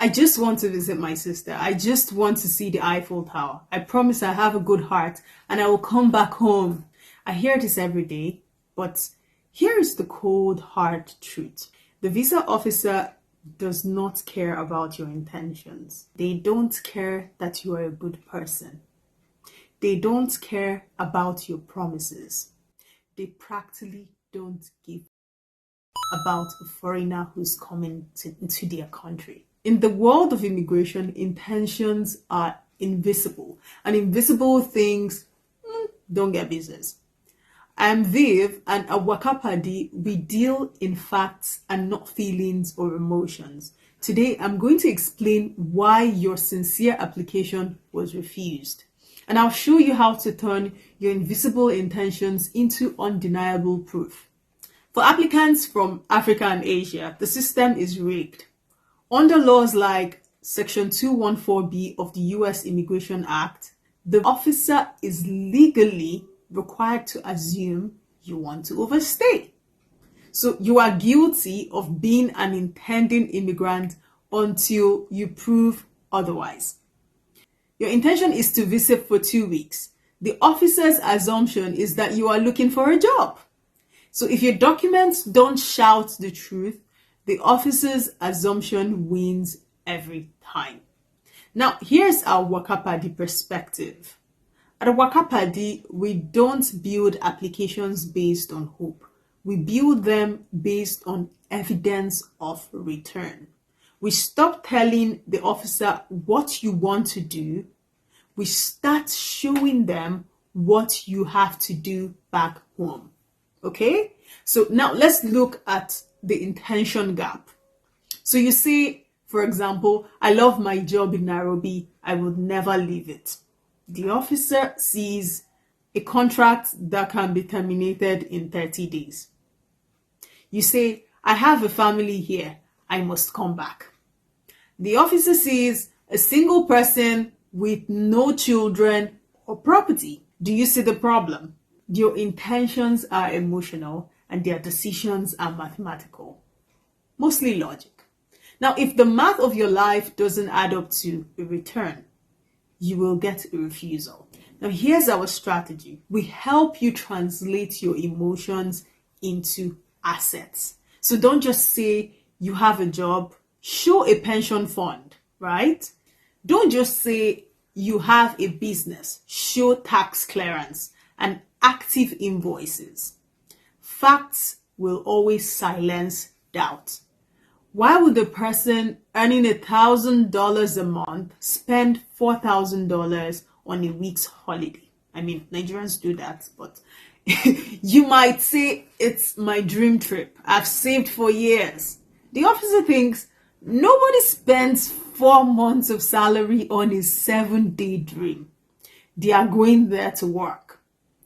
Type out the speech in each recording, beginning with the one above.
I just want to visit my sister. I just want to see the Eiffel Tower. I promise I have a good heart and I will come back home. I hear this every day, but here is the cold, hard truth. The visa officer does not care about your intentions. They don't care that you are a good person. They don't care about your promises. They practically don't give about a foreigner who's coming into their country. In the world of immigration, intentions are invisible, and invisible things don't get business. I'm Veev, and at Wakapadi, we deal in facts and not feelings or emotions. Today, I'm going to explain why your sincere application was refused. And I'll show you how to turn your invisible intentions into undeniable proof. For applicants from Africa and Asia, the system is rigged. Under laws like Section 214B of the US Immigration Act, the officer is legally required to assume you want to overstay. So you are guilty of being an intending immigrant until you prove otherwise. Your intention is to visit for 2 weeks. The officer's assumption is that you are looking for a job. So if your documents don't shout the truth, the officer's assumption wins every time. Now, here's our Wakapadi perspective. At Wakapadi, we don't build applications based on hope. We build them based on evidence of return. We stop telling the officer what you want to do. We start showing them what you have to do back home. Okay? So now let's look at the intention gap. So you say, for example, I love my job in Nairobi. I would never leave it. The officer sees a contract that can be terminated in 30 days. You say, I have a family here. I must come back. The officer sees a single person with no children or property. Do you see the problem? Your intentions are emotional and their decisions are mathematical, mostly logic. Now, if the math of your life doesn't add up to a return, you will get a refusal. Now, here's our strategy. We help you translate your emotions into assets. So don't just say you have a job, show a pension fund, right? Don't just say you have a business, show tax clearance and active invoices. Facts will always silence doubt. Why would the person earning $1,000 a month spend $4,000 on a week's holiday? I mean, Nigerians do that, but you might say it's my dream trip. I've saved for years. The officer thinks nobody spends 4 months of salary on a 7-day dream. They are going there to work.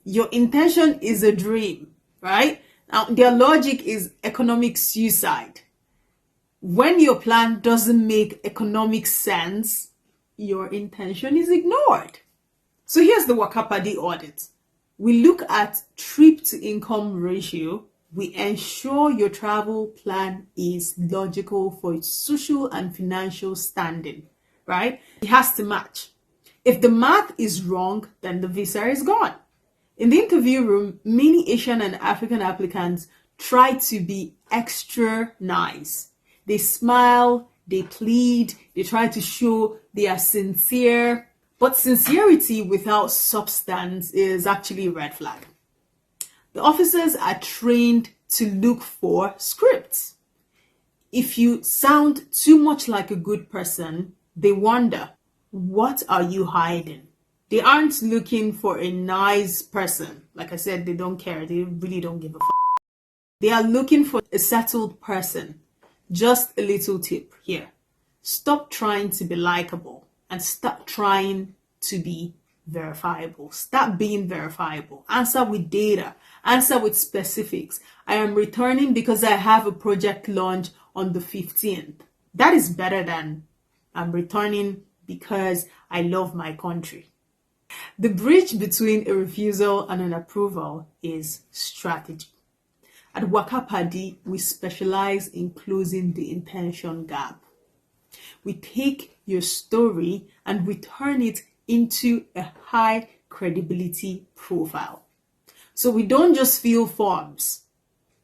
Your intention is a dream, right? Now, their logic is economic suicide. When your plan doesn't make economic sense, your intention is ignored. So here's the Wakapadi audit. We look at trip to income ratio. We ensure your travel plan is logical for its social and financial standing, right? It has to match. If the math is wrong, then the visa is gone. In the interview room, many Asian and African applicants try to be extra nice. They smile, they plead, they try to show they are sincere. But sincerity without substance is actually a red flag. The officers are trained to look for scripts. If you sound too much like a good person, they wonder, what are you hiding? They aren't looking for a nice person. Like I said, they don't care. They really don't give a f***. They are looking for a settled person. Just a little tip here. Stop trying to be likable and stop trying to be verifiable. Stop being verifiable. Answer with data. Answer with specifics. I am returning because I have a project launch on the 15th. That is better than I'm returning because I love my country. The bridge between a refusal and an approval is strategy. At Wakapadi, we specialize in closing the intention gap. we take your story and we turn it into a high credibility profile. So we don't just fill forms,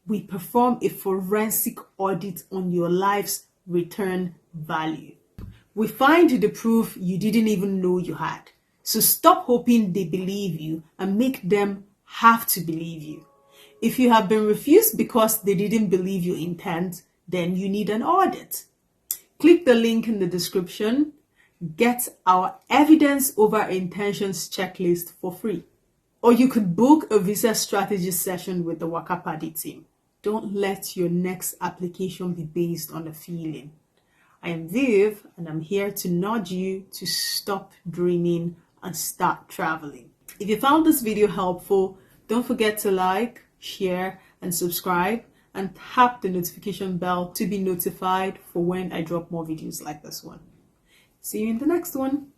we perform a forensic audit on your life's return value. We find the proof you didn't even know you had. So stop hoping they believe you and make them have to believe you. If you have been refused because they didn't believe your intent, then you need an audit. Click the link in the description. Get our evidence over intentions checklist for free. Or you could book a visa strategy session with the Wakapadi team. Don't let your next application be based on a feeling. I am Veev, and I'm here to nudge you to stop dreaming and start traveling. If you found this video helpful, don't forget to like, share, and subscribe, and tap the notification bell to be notified for when I drop more videos like this one. See you in the next one.